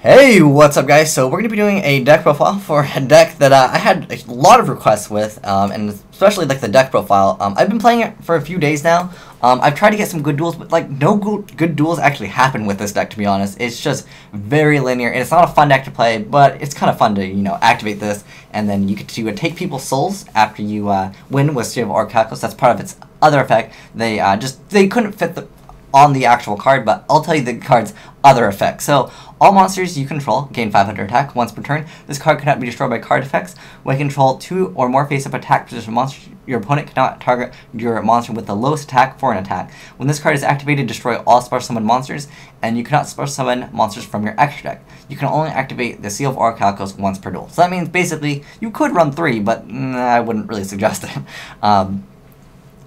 Hey, what's up guys? So we're going to be doing a deck profile for a deck that I had a lot of requests with, and especially like the deck profile. I've been playing it for a few days now. I've tried to get some good duels, but like no good duels actually happen with this deck, to be honest. It's just very linear, and it's not a fun deck to play, but it's kind of fun to, activate this, and then you get to take people's souls after you win with Sea of Orichalcos. That's part of its other effect. They couldn't fit on the actual card, but I'll tell you the card's other effects. So, all monsters you control gain 500 attack once per turn. This card cannot be destroyed by card effects. When you control 2 or more face-up attack position monsters, your opponent cannot target your monster with the lowest attack for an attack. When this card is activated, destroy all special summon monsters, and you cannot special summon monsters from your extra deck. You can only activate the Seal of Orichalcos once per duel. So that means basically you could run 3, but I wouldn't really suggest it.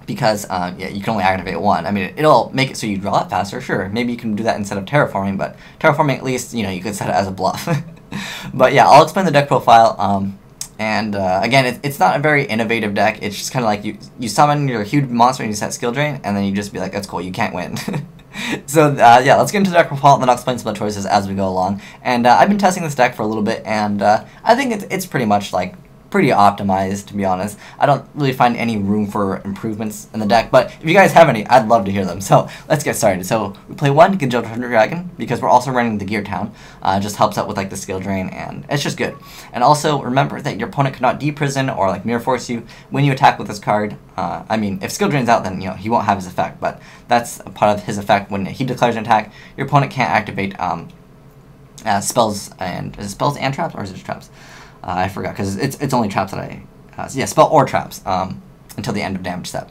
Because, you can only activate 1. I mean, it'll make it so you draw it faster, sure. Maybe you can do that instead of terraforming, but terraforming at least, you could set it as a bluff. But yeah, I'll explain the deck profile. Again, it's not a very innovative deck. It's just kind of like you summon your huge monster and you set skill drain, and then you just be like, that's cool, you can't win. So, yeah, let's get into the deck profile, and then I'll explain some of the choices as we go along. And I've been testing this deck for a little bit, and I think it's pretty much, like, pretty optimized, to be honest. I don't really find any room for improvements in the deck, but if you guys have any, I'd love to hear them. So let's get started. So we play 1 Genjil Thunder Dragon because we're also running the Gear Town. It just helps out with like the skill drain, and it's just good. And also remember that your opponent cannot deprison or like mirror force you when you attack with this card. I mean, if skill drain's out, then he won't have his effect, but that's a part of his effect. When he declares an attack, your opponent can't activate spells and traps, or is it just traps? I forgot, because it's only traps that spell or traps until the end of damage step.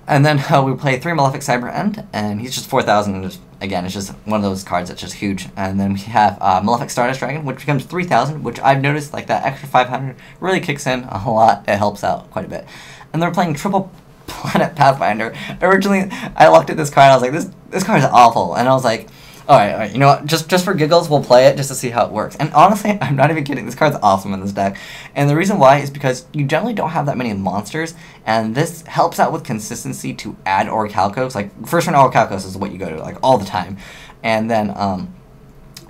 And then we play 3 Malefic Cyber End, and he's just 4,000, and again, it's just one of those cards that's just huge. And then we have Malefic Stardust Dragon, which becomes 3,000, which I've noticed, like, that extra 500 really kicks in a lot. It helps out quite a bit. And then we're playing Triple Planet Pathfinder. Originally, I looked at this card, and I was like, this card is awful, and I was like, Alright, you know what, just for giggles, we'll play it just to see how it works. And honestly, I'm not even kidding, this card's awesome in this deck. And the reason why is because you generally don't have that many monsters, and this helps out with consistency to add Orichalcos. Like, first turn Orichalcos is what you go to, like, all the time. And then,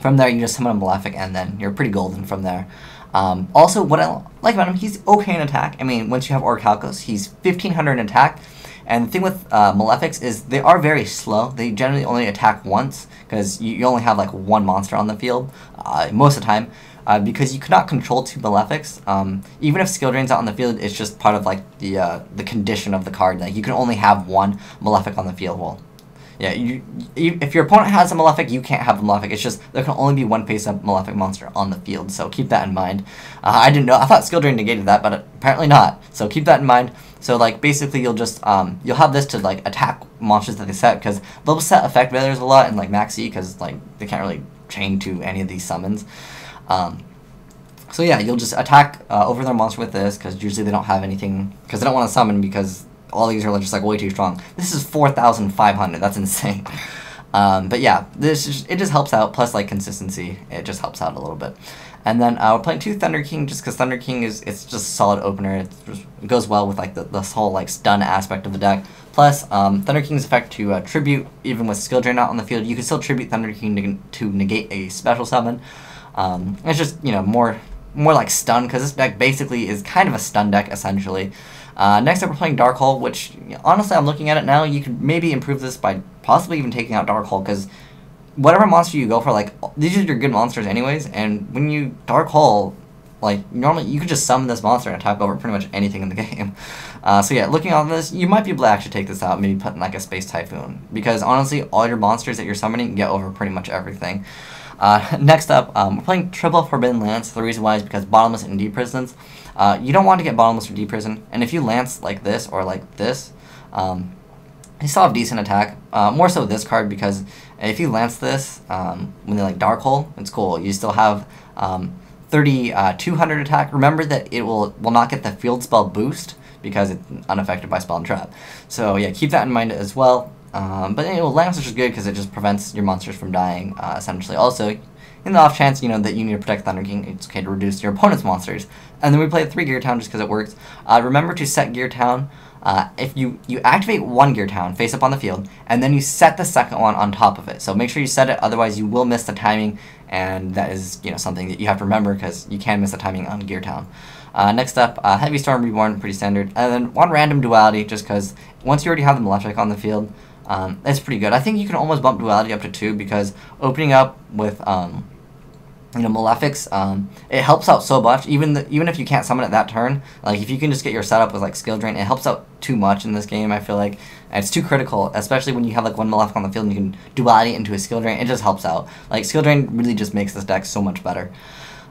from there, you just summon a Malefic, and then you're pretty golden from there. Also, what I like about him, he's okay in attack. I mean, once you have Orichalcos, he's 1,500 in attack. And the thing with Malefics is they are very slow. They generally only attack once, because you only have like 1 monster on the field most of the time. Because you cannot control 2 Malefics. Even if skill drain's out on the field, it's just part of like the condition of the card. Like, you can only have 1 Malefic on the field. Well, yeah, if your opponent has a Malefic, you can't have a Malefic. It's just there can only be 1 face-up Malefic monster on the field, so keep that in mind. I didn't know. I thought skill drain negated that, but apparently not. So keep that in mind. So like basically you'll just you'll have this to like attack monsters that they set, because they'll set effect failures a lot in like Max E, because like they can't really chain to any of these summons. So yeah, you'll just attack over their monster with this, because usually they don't have anything, because they don't want to summon, because all these are just like way too strong. This is 4,500. That's insane. But yeah, it just helps out. Plus like consistency, it just helps out a little bit. And then we're playing 2 Thunder King, just because Thunder King it's just a solid opener. It goes well with like this whole like stun aspect of the deck. Plus Thunder King's effect to tribute, even with skill drain out on the field, you can still tribute Thunder King to negate a special summon. It's just more like stun, because this deck basically is kind of a stun deck essentially. Next up we're playing Dark Hole, which honestly I'm looking at it now, you could maybe improve this by possibly even taking out Dark Hole, because whatever monster you go for, like, these are your good monsters anyways, and when you Dark Hole, like, normally you could just summon this monster and attack over pretty much anything in the game. So yeah, looking at this, you might be able to actually take this out, maybe put in like a Space Typhoon, because honestly, all your monsters that you're summoning get over pretty much everything. Next up, we're playing Triple Forbidden Lance. The reason why is because Bottomless and Deprisons. You don't want to get Bottomless or Deprison, and if you Lance like this or like this, you still have decent attack. More so this card, because if you Lance this, when they like Dark Hole, it's cool. You still have 3,200 attack. Remember that it will not get the field spell boost, because it's unaffected by spell and trap. So yeah, keep that in mind as well. But Lance is just good because it just prevents your monsters from dying, essentially. Also, in the off chance, that you need to protect Thunder King, it's okay to reduce your opponent's monsters. And then we play 3 Gear Town just because it works. Remember to set Gear Town. If you activate 1 Gear Town face up on the field, and then you set the second one on top of it. So make sure you set it, otherwise you will miss the timing, and that is, you know, something that you have to remember because you can miss the timing on Gear Town. Next up, Heavy Storm Reborn, pretty standard, and then one random Duality, just because once you already have the Malefic on the field, it's pretty good. I think you can almost bump Duality up to 2 because opening up with you know, Malefics, it helps out so much. Even if you can't summon it that turn, like if you can just get your setup with like Skill Drain, it helps out too much in this game. I feel like and it's too critical, especially when you have like one Malefic on the field and you can Duality into a Skill Drain. It just helps out. Like Skill Drain really just makes this deck so much better.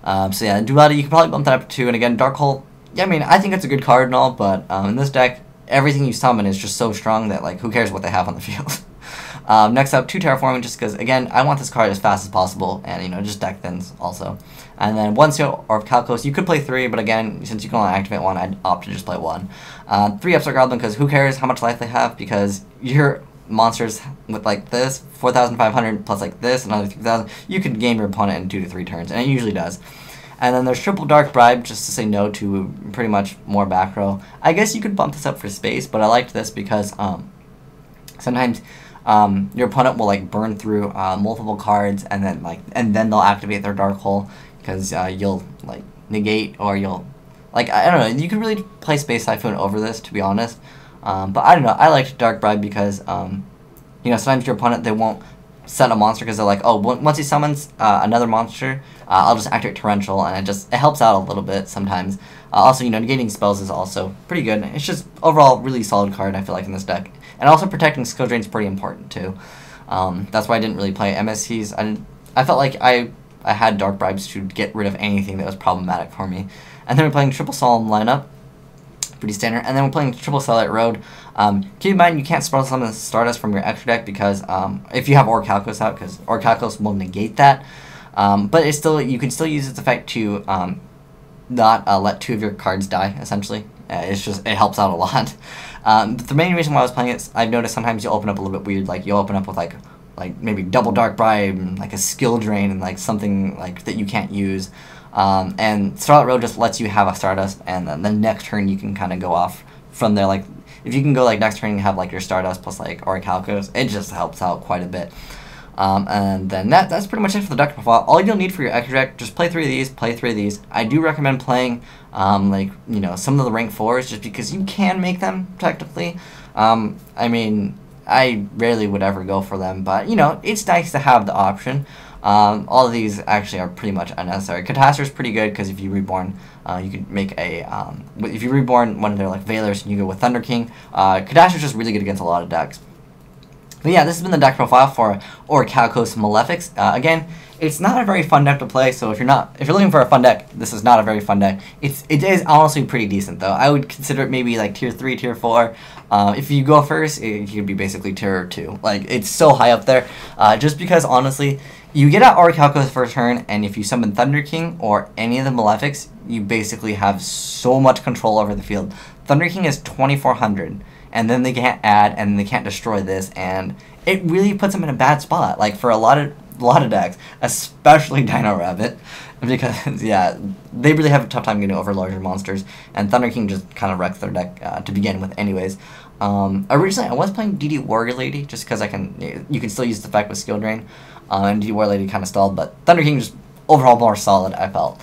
So yeah, Duality, you can probably bump that up to 2. And again, Dark Hole, yeah, I mean, I think it's a good card and all, but in this deck, everything you summon is just so strong that like who cares what they have on the field. Next up, 2 Terraforming, just because, again, I want this card as fast as possible, and, you know, just deck thins also. And then 1 Seal Orichalcos, you could play 3, but again, since you can only activate 1, I'd opt to just play 1. 3 Upstart Goblin, because who cares how much life they have, because your monsters with, like, this, 4,500 plus, like, this, another 3,000, you could game your opponent in 2 to 3 turns, and it usually does. And then there's Triple Dark Bribe, just to say no to pretty much more back row. I guess you could bump this up for space, but I liked this because, sometimes your opponent will like burn through multiple cards, and then they'll activate their Dark Hole because you'll like negate, or you'll like, I don't know. You could really play Space Typhoon over this, to be honest. But I don't know. I liked Dark Bribe because you know, sometimes your opponent, they won't set a monster because they're like, oh, once he summons another monster, I'll just activate Torrential, and it helps out a little bit sometimes. Also, you know, negating spells is also pretty good. It's just overall really solid card, I feel like, in this deck. And also protecting Skill Drain is pretty important too. That's why I didn't really play MSCs. I felt like I had Dark Bribes to get rid of anything that was problematic for me. And then we're playing Triple Solemn lineup, pretty standard. And then we're playing Triple Starlight Road. Keep in mind you can't spell summon Stardust from your extra deck because if you have Orichalcos out, because Orichalcos will negate that. But it's still, you can still use its effect to not let 2 of your cards die, essentially. It's just, it helps out a lot. The main reason why I was playing it, I've noticed sometimes you'll open up a little bit weird, like you'll open up with like maybe double Dark Bribe, and like a Skill Drain, and like something like that you can't use. And Starlight Road just lets you have a Stardust, and then the next turn you can kind of go off from there. Like if you can go like next turn and have like your Stardust plus like Orichalcos, it just helps out quite a bit. And then that's pretty much it for the deck profile. All you'll need for your extra deck, just play 3 of these, play 3 of these. I do recommend playing, like, you know, some of the rank 4s, just because you can make them, technically. I mean, I rarely would ever go for them, but, you know, it's nice to have the option. All of these actually are pretty much unnecessary. Catastro's is pretty good, because if you reborn, you could make a, if you reborn one of their, like, Veilers, and you go with Thunder King, Catastro's just really good against a lot of decks. But yeah, this has been the deck profile for Orichalcos Malefics. Again, it's not a very fun deck to play, so if you're looking for a fun deck, this is not a very fun deck. It is honestly pretty decent though. I would consider it maybe like tier 3, tier 4. If you go first, it could be basically tier 2. Like, it's so high up there. Just because honestly, you get out Orichalcos first turn, and if you summon Thunder King or any of the Malefics, you basically have so much control over the field. Thunder King is 2,400. And then they can't add, and they can't destroy this, and it really puts them in a bad spot. Like, for a lot of decks, especially Dino Rabbit, because yeah, they really have a tough time getting over larger monsters, and Thunder King just kind of wrecks their deck to begin with, anyways. Originally, I was playing DD Warrior Lady just because you can still use the effect with Skill Drain, and DD Warrior Lady kind of stalled, but Thunder King just overall more solid, I felt.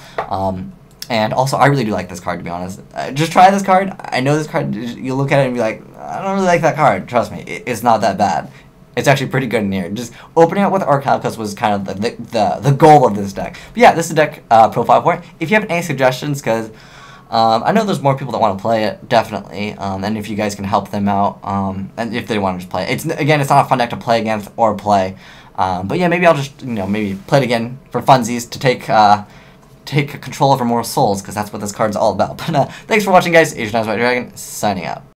And also, I really do like this card, to be honest. Just try this card. I know this card, you look at it and be like, I don't really like that card. Trust me, it's not that bad. It's actually pretty good in here. Just opening it with Orichalcos was kind of the goal of this deck. But yeah, this is the deck profile for it. If you have any suggestions, because I know there's more people that want to play it, definitely. And if you guys can help them out, and if they want to just play it. Again, it's not a fun deck to play against or play. But yeah, maybe I'll just, you know, maybe play it again for funsies to take control over more souls, because that's what this card's all about. But thanks for watching, guys. Asian White Dragon, signing out.